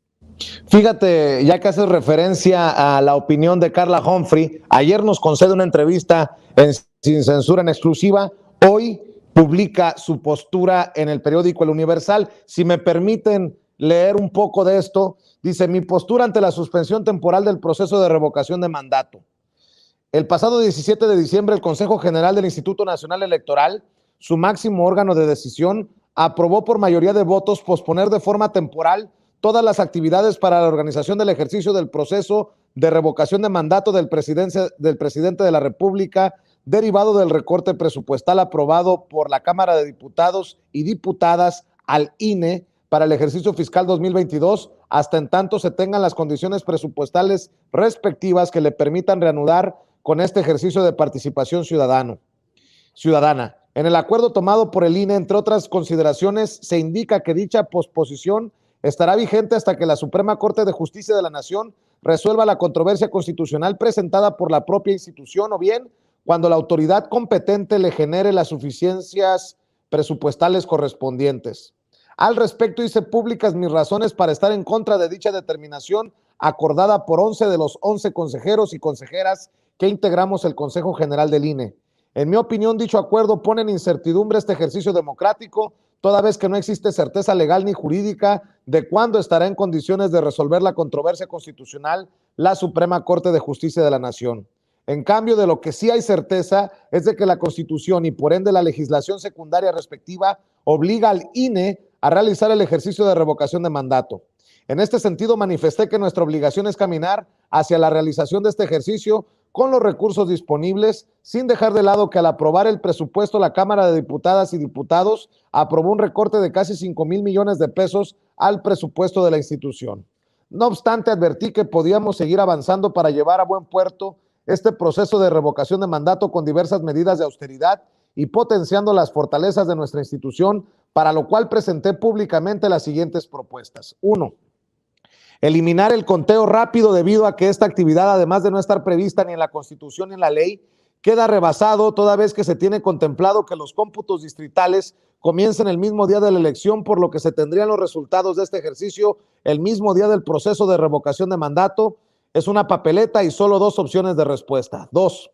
Fíjate, ya que haces referencia a la opinión de Carla Humphrey, ayer nos concede una entrevista Sin Censura en exclusiva, hoy publica su postura en el periódico El Universal. Si me permiten leer un poco de esto, dice: mi postura ante la suspensión temporal del proceso de revocación de mandato. El pasado 17 de diciembre, el Consejo General del Instituto Nacional Electoral, su máximo órgano de decisión, aprobó por mayoría de votos posponer de forma temporal todas las actividades para la organización del ejercicio del proceso de revocación de mandato del presidente de la República, derivado del recorte presupuestal aprobado por la Cámara de Diputados y Diputadas al INE para el ejercicio fiscal 2022, hasta en tanto se tengan las condiciones presupuestales respectivas que le permitan reanudar con este ejercicio de participación ciudadana. En el acuerdo tomado por el INE, entre otras consideraciones, se indica que dicha posposición estará vigente hasta que la Suprema Corte de Justicia de la Nación resuelva la controversia constitucional presentada por la propia institución, o bien cuando la autoridad competente le genere las suficiencias presupuestales correspondientes. Al respecto, hice públicas mis razones para estar en contra de dicha determinación acordada por 11 de los 11 consejeros y consejeras que integramos el Consejo General del INE. En mi opinión, dicho acuerdo pone en incertidumbre este ejercicio democrático, toda vez que no existe certeza legal ni jurídica de cuándo estará en condiciones de resolver la controversia constitucional la Suprema Corte de Justicia de la Nación. En cambio, de lo que sí hay certeza es de que la Constitución y por ende la legislación secundaria respectiva obliga al INE a realizar el ejercicio de revocación de mandato. En este sentido, manifesté que nuestra obligación es caminar hacia la realización de este ejercicio con los recursos disponibles, sin dejar de lado que al aprobar el presupuesto, la Cámara de Diputadas y Diputados aprobó un recorte de casi 5,000 millones de pesos al presupuesto de la institución. No obstante, advertí que podíamos seguir avanzando para llevar a buen puerto este proceso de revocación de mandato con diversas medidas de austeridad y potenciando las fortalezas de nuestra institución, para lo cual presenté públicamente las siguientes propuestas. 1. Eliminar el conteo rápido, debido a que esta actividad, además de no estar prevista ni en la Constitución ni en la ley, queda rebasado toda vez que se tiene contemplado que los cómputos distritales comiencen el mismo día de la elección, por lo que se tendrían los resultados de este ejercicio el mismo día del proceso de revocación de mandato. Es una papeleta y solo 2 opciones de respuesta. 2.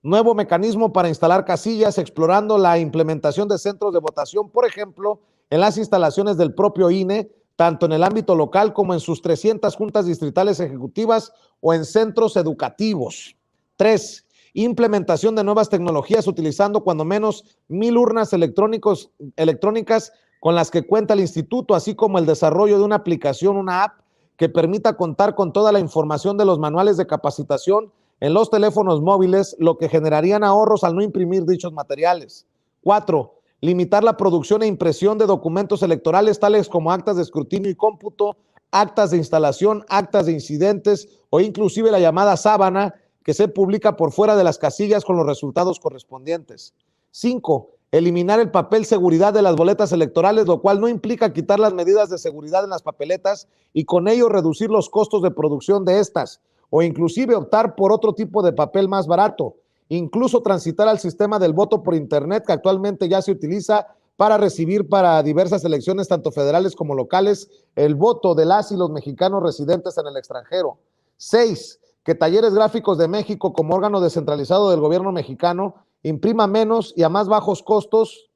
Nuevo mecanismo para instalar casillas, explorando la implementación de centros de votación, por ejemplo, en las instalaciones del propio INE, tanto en el ámbito local como en sus 300 juntas distritales ejecutivas o en centros educativos. 3. Implementación de nuevas tecnologías utilizando cuando menos 1,000 urnas electrónicas con las que cuenta el instituto, así como el desarrollo de una aplicación, una app, que permita contar con toda la información de los manuales de capacitación en los teléfonos móviles, lo que generarían ahorros al no imprimir dichos materiales. 4. Limitar la producción e impresión de documentos electorales tales como actas de escrutinio y cómputo, actas de instalación, actas de incidentes o inclusive la llamada sábana que se publica por fuera de las casillas con los resultados correspondientes. 5. Eliminar el papel seguridad de las boletas electorales, lo cual no implica quitar las medidas de seguridad en las papeletas y con ello reducir los costos de producción de estas, o inclusive optar por otro tipo de papel más barato. Incluso transitar al sistema del voto por internet que actualmente ya se utiliza para recibir para diversas elecciones, tanto federales como locales, el voto de las y los mexicanos residentes en el extranjero. 6. Que Talleres Gráficos de México, como órgano descentralizado del gobierno mexicano, imprima menos y a más bajos costos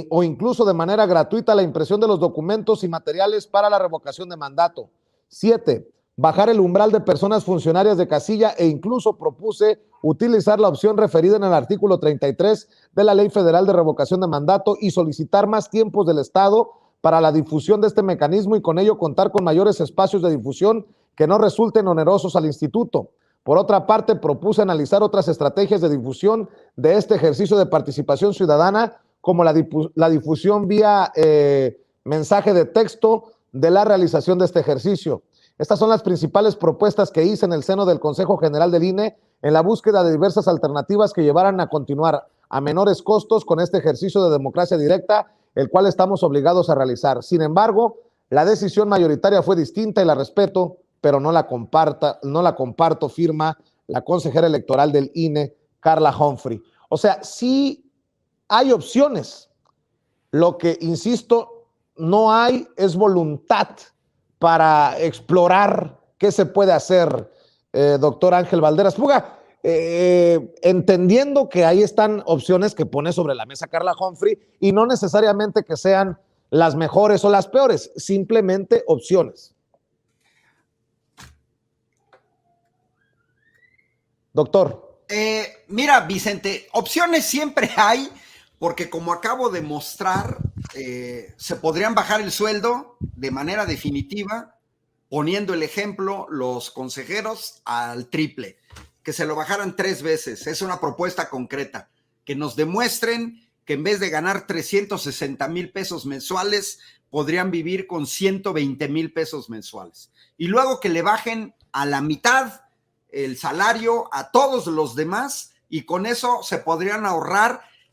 o incluso de manera gratuita la impresión de los documentos y materiales para la revocación de mandato. 7. Bajar el umbral de personas funcionarias de casilla e incluso propuse utilizar la opción referida en el artículo 33 de la Ley Federal de Revocación de Mandato y solicitar más tiempos del Estado para la difusión de este mecanismo y con ello contar con mayores espacios de difusión que no resulten onerosos al instituto. Por otra parte, propuse analizar otras estrategias de difusión de este ejercicio de participación ciudadana, como la difusión vía mensaje de texto de la realización de este ejercicio. Estas son las principales propuestas que hice en el seno del Consejo General del INE en la búsqueda de diversas alternativas que llevaran a continuar a menores costos con este ejercicio de democracia directa, el cual estamos obligados a realizar. Sin embargo, la decisión mayoritaria fue distinta y la respeto, pero no la comparto, firma la consejera electoral del INE, Carla Humphrey. O sea, sí hay opciones. Lo que, insisto, no hay es voluntad para explorar qué se puede hacer, doctor Ángel Valderas Puga, entendiendo que ahí están opciones que pone sobre la mesa Carla Humphrey y no necesariamente que sean las mejores o las peores, simplemente opciones. Doctor. Mira, Vicente, opciones siempre hay, porque como acabo de mostrar, se podrían bajar el sueldo de manera definitiva, poniendo el ejemplo, los consejeros al triple, que se lo bajaran 3 veces. Es una propuesta concreta, que nos demuestren que en vez de ganar 360,000 pesos mensuales, podrían vivir con 120,000 pesos mensuales. Y luego que le bajen a la mitad el salario a todos los demás y con eso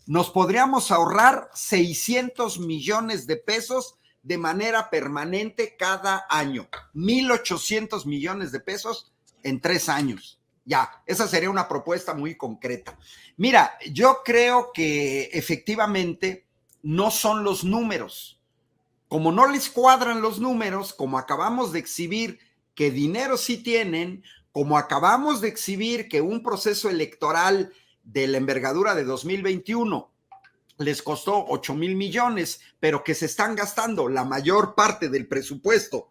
nos podríamos ahorrar 600 millones de pesos de manera permanente cada año, 1,800 millones de pesos en 3 años. Ya, esa sería una propuesta muy concreta. Mira, yo creo que efectivamente no son los números. Como no les cuadran los números, como acabamos de exhibir que dinero sí tienen, como acabamos de exhibir que un proceso electoral de la envergadura de 2021 les costó 8,000 millones, pero que se están gastando la mayor parte del presupuesto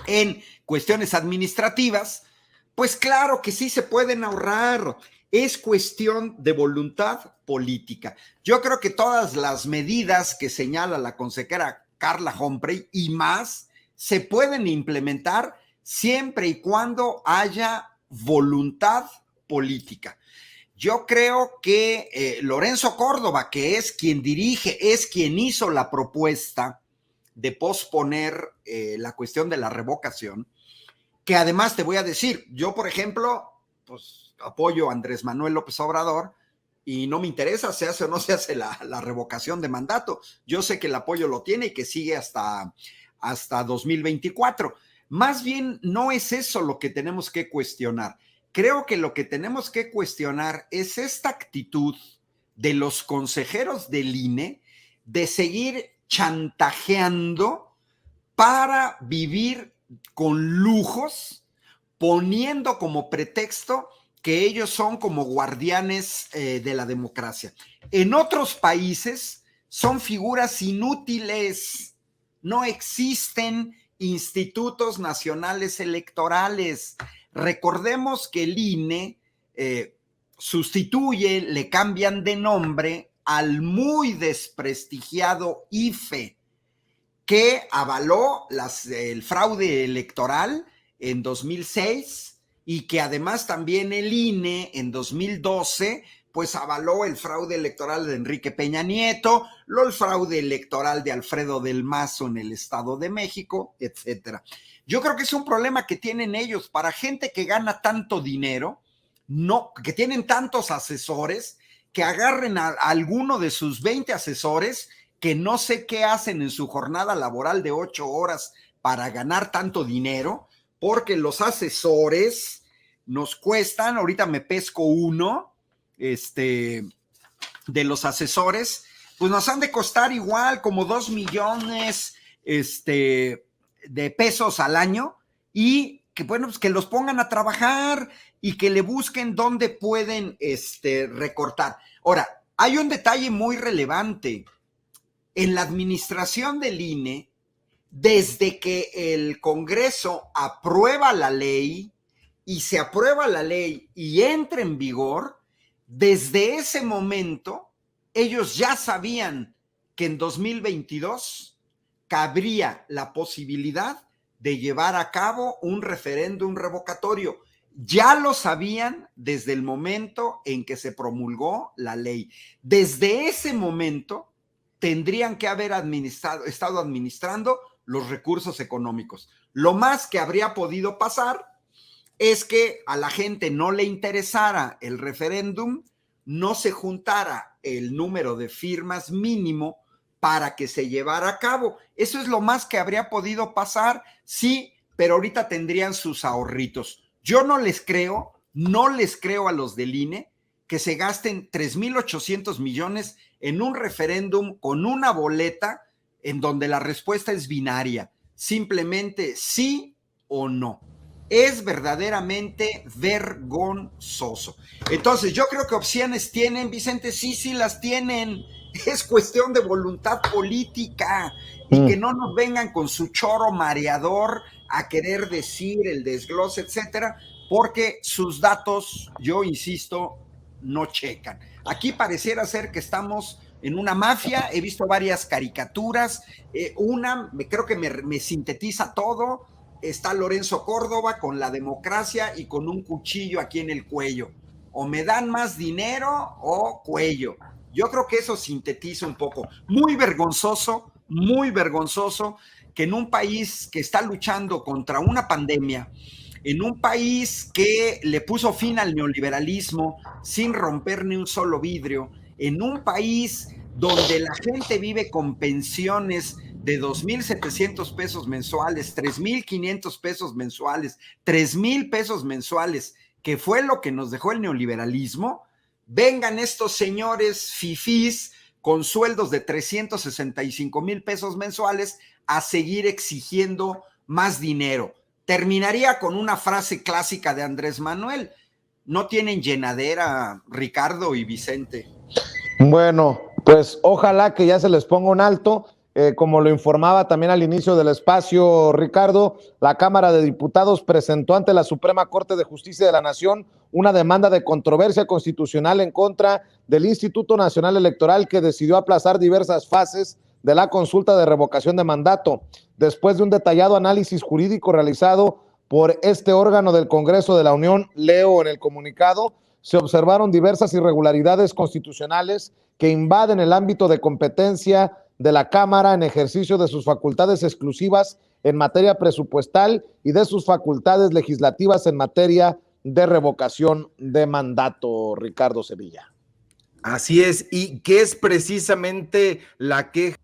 en cuestiones administrativas, pues claro que sí se pueden ahorrar. Es cuestión de voluntad política. Yo creo que todas las medidas que señala la consejera Carla Humphrey y más se pueden implementar siempre y cuando haya voluntad política. Yo creo que Lorenzo Córdoba, que es quien dirige, es quien hizo la propuesta de posponer la cuestión de la revocación, que además te voy a decir, yo por ejemplo, pues apoyo a Andrés Manuel López Obrador y no me interesa se hace o no se hace la revocación de mandato. Yo sé que el apoyo lo tiene y que sigue hasta 2024. Más bien no es eso lo que tenemos que cuestionar. Creo que lo que tenemos que cuestionar es esta actitud de los consejeros del INE de seguir chantajeando para vivir con lujos, poniendo como pretexto que ellos son como guardianes de la democracia. En otros países son figuras inútiles, no existen institutos nacionales electorales. Recordemos que el INE le cambian de nombre al muy desprestigiado IFE, que avaló el fraude electoral en 2006 y que además también el INE en 2012 pues avaló el fraude electoral de Enrique Peña Nieto, el fraude electoral de Alfredo del Mazo en el Estado de México, etcétera. Yo creo que es un problema que tienen ellos para gente que gana tanto dinero, no, que tienen tantos asesores, que agarren a alguno de sus 20 asesores que no sé qué hacen en su jornada laboral de 8 horas para ganar tanto dinero, porque los asesores nos cuestan, ahorita me pesco uno, de los asesores, pues nos han de costar igual como 2 millones de pesos al año, y que bueno, pues que los pongan a trabajar y que le busquen dónde pueden recortar. Ahora, hay un detalle muy relevante. En la administración del INE, desde que el Congreso aprueba la ley y se aprueba la ley y entra en vigor, desde ese momento, ellos ya sabían que en 2022 cabría la posibilidad de llevar a cabo un referéndum revocatorio. Ya lo sabían desde el momento en que se promulgó la ley. Desde ese momento tendrían que haber estado administrando los recursos económicos. Lo más que habría podido pasar es que a la gente no le interesara el referéndum, no se juntara el número de firmas mínimo para que se llevara a cabo. Eso es lo más que habría podido pasar, sí, pero ahorita tendrían sus ahorritos. Yo no les creo a los del INE que se gasten 3,800 millones en un referéndum con una boleta en donde la respuesta es binaria, simplemente sí o no. Es verdaderamente vergonzoso. Entonces, yo creo que opciones tienen, Vicente, sí las tienen. Es cuestión de voluntad política y que no nos vengan con su choro mareador a querer decir el desglose, etcétera, porque sus datos, yo insisto, no checan. Aquí pareciera ser que estamos en una mafia. He visto varias caricaturas, creo que me sintetiza todo. Está Lorenzo Córdoba con la democracia y con un cuchillo aquí en el cuello. O me dan más dinero o cuello. Yo creo que eso sintetiza un poco. Muy vergonzoso que en un país que está luchando contra una pandemia, en un país que le puso fin al neoliberalismo sin romper ni un solo vidrio, en un país donde la gente vive con pensiones de 2,700 pesos mensuales, 3,500 pesos mensuales, 3,000 pesos mensuales, que fue lo que nos dejó el neoliberalismo, vengan estos señores fifís con sueldos de 365,000 pesos mensuales a seguir exigiendo más dinero. Terminaría con una frase clásica de Andrés Manuel: no tienen llenadera, Ricardo y Vicente. Bueno, pues ojalá que ya se les ponga un alto. Como lo informaba también al inicio del espacio, Ricardo, la Cámara de Diputados presentó ante la Suprema Corte de Justicia de la Nación una demanda de controversia constitucional en contra del Instituto Nacional Electoral, que decidió aplazar diversas fases de la consulta de revocación de mandato. Después de un detallado análisis jurídico realizado por este órgano del Congreso de la Unión, leo en el comunicado, se observaron diversas irregularidades constitucionales que invaden el ámbito de competencia de la Cámara en ejercicio de sus facultades exclusivas en materia presupuestal y de sus facultades legislativas en materia de revocación de mandato, Ricardo Sevilla. Así es, y que es precisamente la queja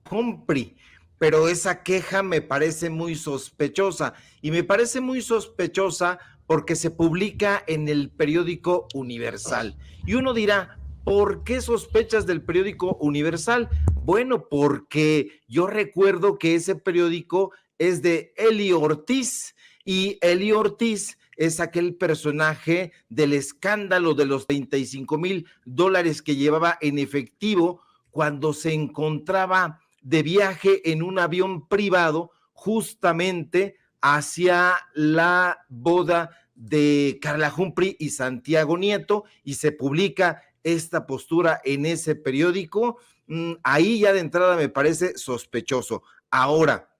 Humphrey, pero esa queja me parece muy sospechosa, y me parece muy sospechosa porque se publica en el periódico Universal. Y uno dirá, ¿por qué sospechas del periódico Universal? Bueno, porque yo recuerdo que ese periódico es de Eli Ortiz, y Eli Ortiz es aquel personaje del escándalo de los $35,000 que llevaba en efectivo cuando se encontraba de viaje en un avión privado justamente hacia la boda de Carla Humphrey y Santiago Nieto, y se publica esta postura en ese periódico. Ahí ya de entrada me parece sospechoso. Ahora,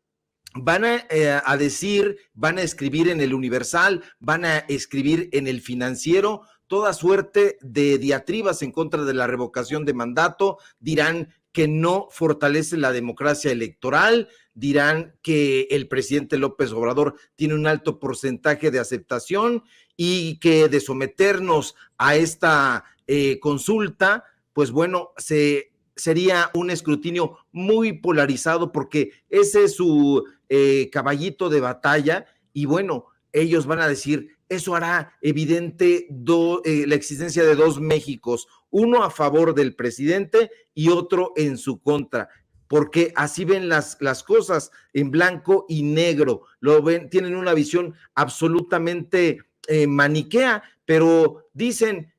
van a decir, van a escribir en el Universal, van a escribir en el Financiero, toda suerte de diatribas en contra de la revocación de mandato, dirán que no fortalece la democracia electoral, dirán que el presidente López Obrador tiene un alto porcentaje de aceptación y que de someternos a esta consulta, pues bueno, sería un escrutinio muy polarizado porque ese es su caballito de batalla y bueno, ellos van a decir, eso hará evidente la existencia de dos Méxicos, uno a favor del presidente y otro en su contra, porque así ven las cosas en blanco y negro, lo ven, tienen una visión absolutamente maniquea, pero dicen,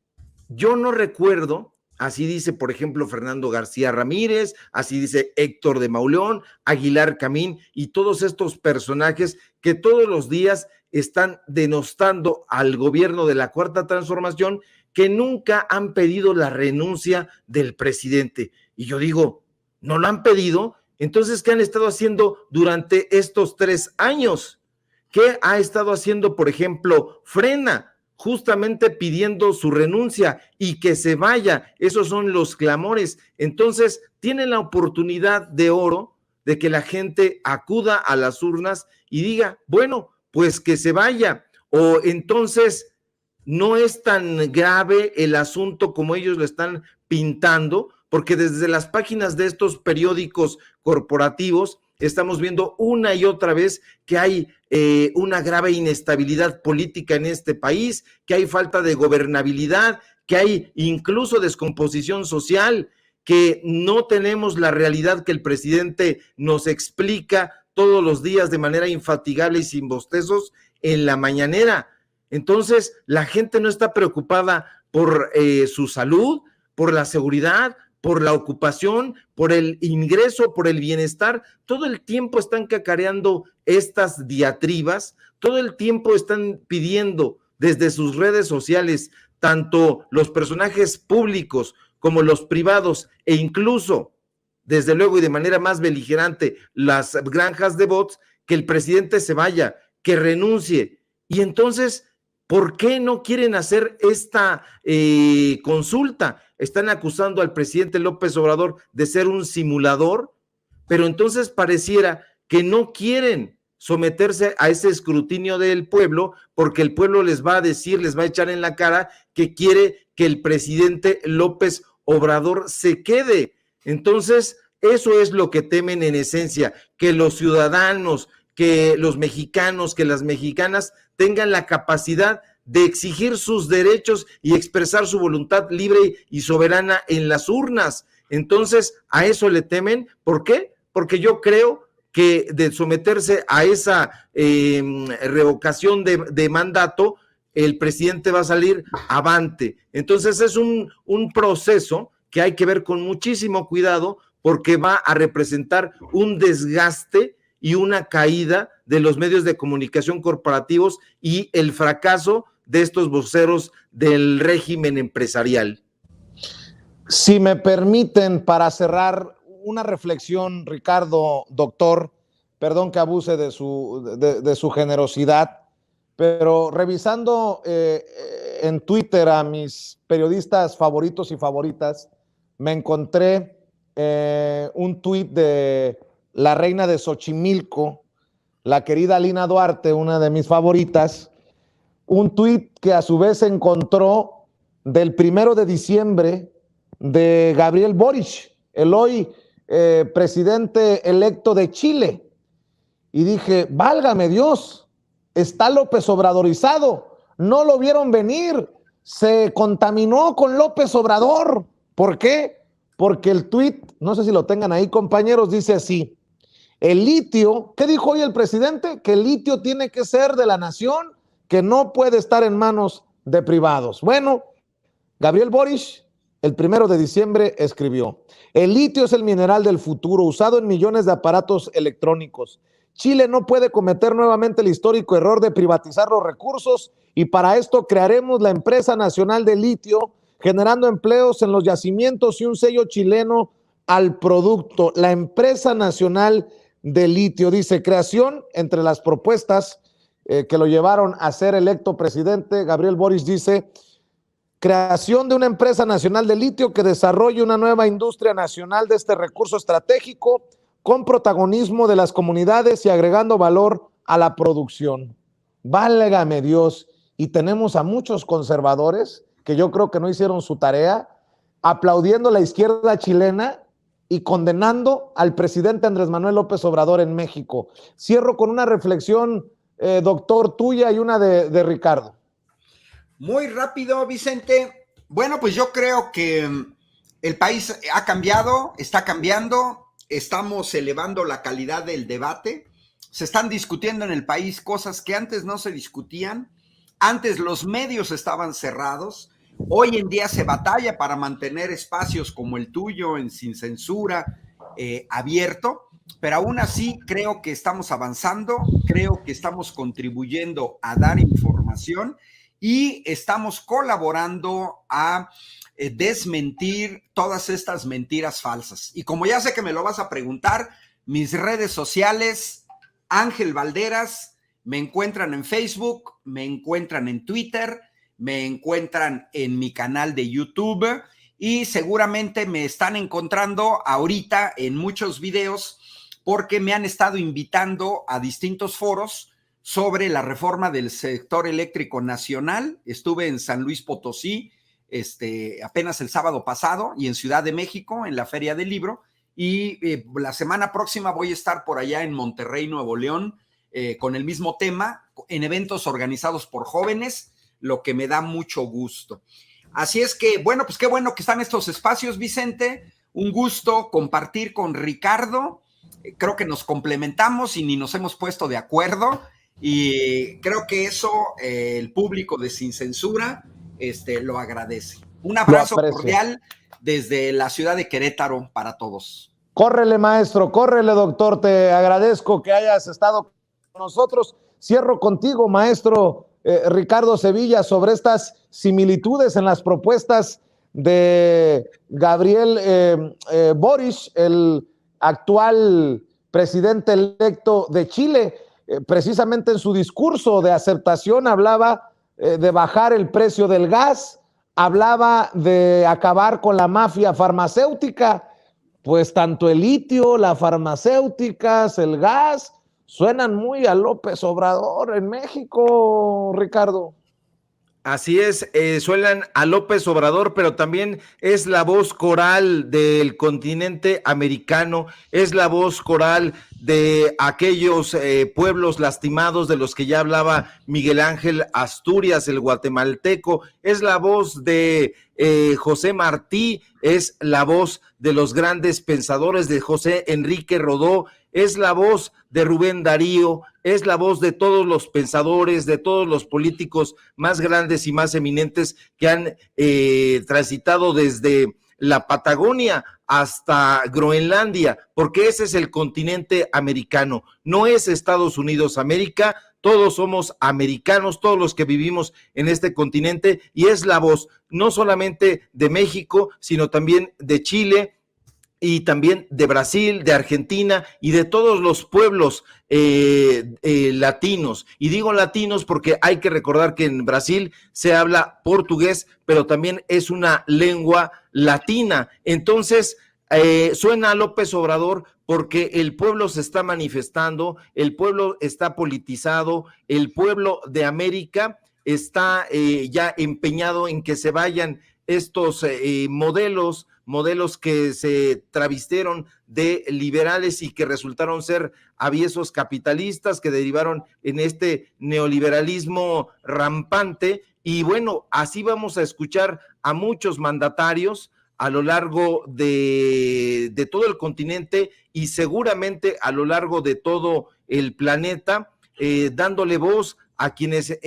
yo no recuerdo. Así dice, por ejemplo, Fernando García Ramírez, así dice Héctor de Mauleón, Aguilar Camín y todos estos personajes que todos los días están denostando al gobierno de la Cuarta Transformación, que nunca han pedido la renuncia del presidente. Y yo digo, ¿no lo han pedido? Entonces, ¿qué han estado haciendo durante estos 3 años? ¿Qué ha estado haciendo, por ejemplo, Frena? Justamente pidiendo su renuncia y que se vaya. Esos son los clamores. Entonces, tienen la oportunidad de oro de que la gente acuda a las urnas y diga, bueno, pues que se vaya. O entonces, no es tan grave el asunto como ellos lo están pintando, porque desde las páginas de estos periódicos corporativos estamos viendo una y otra vez que hay una grave inestabilidad política en este país, que hay falta de gobernabilidad, que hay incluso descomposición social, que no tenemos la realidad que el presidente nos explica todos los días de manera infatigable y sin bostezos en la mañanera. Entonces, la gente no está preocupada por su salud, por la seguridad, por la ocupación, por el ingreso, por el bienestar. Todo el tiempo están cacareando estas diatribas, todo el tiempo están pidiendo desde sus redes sociales, tanto los personajes públicos como los privados e incluso, desde luego y de manera más beligerante, las granjas de bots, que el presidente se vaya, que renuncie. Y entonces, ¿por qué no quieren hacer esta consulta? Están acusando al presidente López Obrador de ser un simulador, pero entonces pareciera que no quieren someterse a ese escrutinio del pueblo, porque el pueblo les va a decir, les va a echar en la cara que quiere que el presidente López Obrador se quede. Entonces, eso es lo que temen en esencia, que los ciudadanos, que los mexicanos, que las mexicanas tengan la capacidad de exigir sus derechos y expresar su voluntad libre y soberana en las urnas. Entonces, a eso le temen. ¿Por qué? Porque yo creo que de someterse a esa revocación de mandato, el presidente va a salir avante. Entonces, es un proceso que hay que ver con muchísimo cuidado, porque va a representar un desgaste y una caída de los medios de comunicación corporativos y el fracaso de estos voceros del régimen empresarial. Si me permiten, para cerrar, una reflexión, Ricardo, doctor, perdón que abuse de su generosidad, pero revisando en Twitter a mis periodistas favoritos y favoritas, me encontré un tuit de la reina de Xochimilco, la querida Lina Duarte, una de mis favoritas, un tuit que a su vez encontró del 1 de diciembre de Gabriel Boric, el hoy presidente electo de Chile. Y dije, válgame Dios, está López Obradorizado, no lo vieron venir, se contaminó con López Obrador. ¿Por qué? Porque el tuit, no sé si lo tengan ahí compañeros, dice así: el litio, ¿qué dijo hoy el presidente? Que el litio tiene que ser de la nación, que no puede estar en manos de privados. Bueno, Gabriel Boric, el 1 de diciembre, escribió: el litio es el mineral del futuro, usado en millones de aparatos electrónicos. Chile no puede cometer nuevamente el histórico error de privatizar los recursos, y para esto crearemos la Empresa Nacional de Litio, generando empleos en los yacimientos y un sello chileno al producto. La Empresa Nacional de litio. Dice, creación entre las propuestas que lo llevaron a ser electo presidente. Gabriel Boric dice, creación de una empresa nacional de litio que desarrolle una nueva industria nacional de este recurso estratégico con protagonismo de las comunidades y agregando valor a la producción. Válgame Dios. Y tenemos a muchos conservadores que yo creo que no hicieron su tarea, aplaudiendo la izquierda chilena y condenando al presidente Andrés Manuel López Obrador en México. Cierro con una reflexión, doctor, tuya y una de Ricardo. Muy rápido, Vicente. Bueno, pues yo creo que el país ha cambiado, está cambiando, estamos elevando la calidad del debate, se están discutiendo en el país cosas que antes no se discutían, antes los medios estaban cerrados, hoy en día se batalla para mantener espacios como el tuyo, en Sin Censura, abierto, pero aún así creo que estamos avanzando, creo que estamos contribuyendo a dar información y estamos colaborando a desmentir todas estas mentiras falsas. Y como ya sé que me lo vas a preguntar, mis redes sociales, Ángel Valderas, me encuentran en Facebook, me encuentran en Twitter, me encuentran en mi canal de YouTube y seguramente me están encontrando ahorita en muchos videos porque me han estado invitando a distintos foros sobre la reforma del sector eléctrico nacional. Estuve en San Luis Potosí apenas el sábado pasado y en Ciudad de México en la Feria del Libro y la semana próxima voy a estar por allá en Monterrey, Nuevo León, con el mismo tema, en eventos organizados por jóvenes, lo que me da mucho gusto. Así es que, bueno, pues qué bueno que están estos espacios, Vicente. Un gusto compartir con Ricardo. Creo que nos complementamos y ni nos hemos puesto de acuerdo. Y creo que eso el público de Sin Censura lo agradece. Un abrazo cordial desde la ciudad de Querétaro para todos. Córrele, maestro, córrele, doctor. Te agradezco que hayas estado con nosotros. Cierro contigo, maestro Ricardo Sevilla, sobre estas similitudes en las propuestas de Gabriel Boric, el actual presidente electo de Chile. Precisamente en su discurso de aceptación hablaba de bajar el precio del gas, hablaba de acabar con la mafia farmacéutica. Pues tanto el litio, las farmacéuticas, el gas, suenan muy a López Obrador en México, Ricardo. Así es, suenan a López Obrador, pero también es la voz coral del continente americano, es la voz coral de aquellos pueblos lastimados de los que ya hablaba Miguel Ángel Asturias, el guatemalteco, es la voz de José Martí, es la voz de los grandes pensadores de José Enrique Rodó, es la voz de Rubén Darío, es la voz de todos los pensadores, de todos los políticos más grandes y más eminentes que han transitado desde la Patagonia hasta Groenlandia, porque ese es el continente americano, no es Estados Unidos América, todos somos americanos, todos los que vivimos en este continente, y es la voz no solamente de México, sino también de Chile, y también de Brasil, de Argentina y de todos los pueblos latinos. Y digo latinos porque hay que recordar que en Brasil se habla portugués, pero también es una lengua latina. Entonces, suena a López Obrador porque el pueblo se está manifestando, el pueblo está politizado, el pueblo de América está ya empeñado en que se vayan estos modelos que se travistieron de liberales y que resultaron ser aviesos capitalistas que derivaron en este neoliberalismo rampante. Y bueno, así vamos a escuchar a muchos mandatarios a lo largo de todo el continente y seguramente a lo largo de todo el planeta, dándole voz a quienes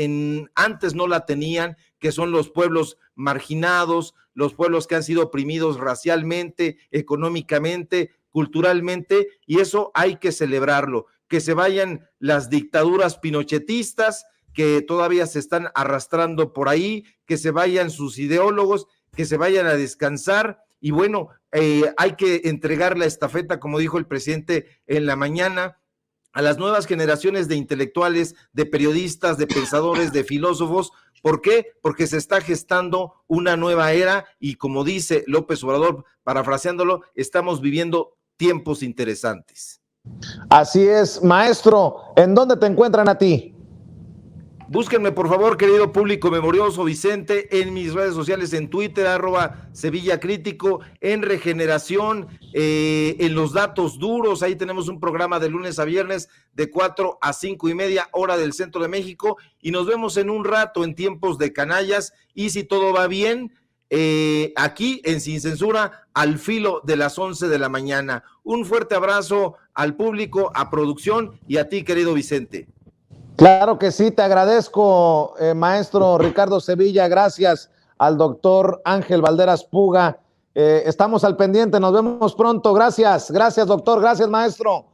antes no la tenían, que son los pueblos marginados, los pueblos que han sido oprimidos racialmente, económicamente, culturalmente, y eso hay que celebrarlo, que se vayan las dictaduras pinochetistas que todavía se están arrastrando por ahí, que se vayan sus ideólogos, que se vayan a descansar y bueno, hay que entregar la estafeta, como dijo el presidente en la mañana, a las nuevas generaciones de intelectuales, de periodistas, de pensadores, de filósofos. ¿Por qué? Porque se está gestando una nueva era y, como dice López Obrador, parafraseándolo, estamos viviendo tiempos interesantes. Así es, maestro. ¿En dónde te encuentran a ti? Búsquenme, por favor, querido público memorioso, Vicente, en mis redes sociales, en Twitter, @Sevilla Crítico, en Regeneración, en Los Datos Duros. Ahí tenemos un programa de lunes a viernes de 4 a 5:30, hora del centro de México. Y nos vemos en un rato en Tiempos de Canallas. Y si todo va bien, aquí en Sin Censura, al filo de las 11 de la mañana. Un fuerte abrazo al público, a producción y a ti, querido Vicente. Claro que sí, te agradezco, maestro Ricardo Sevilla, gracias al doctor Ángel Valderas Puga. Estamos al pendiente, nos vemos pronto, gracias doctor, gracias maestro.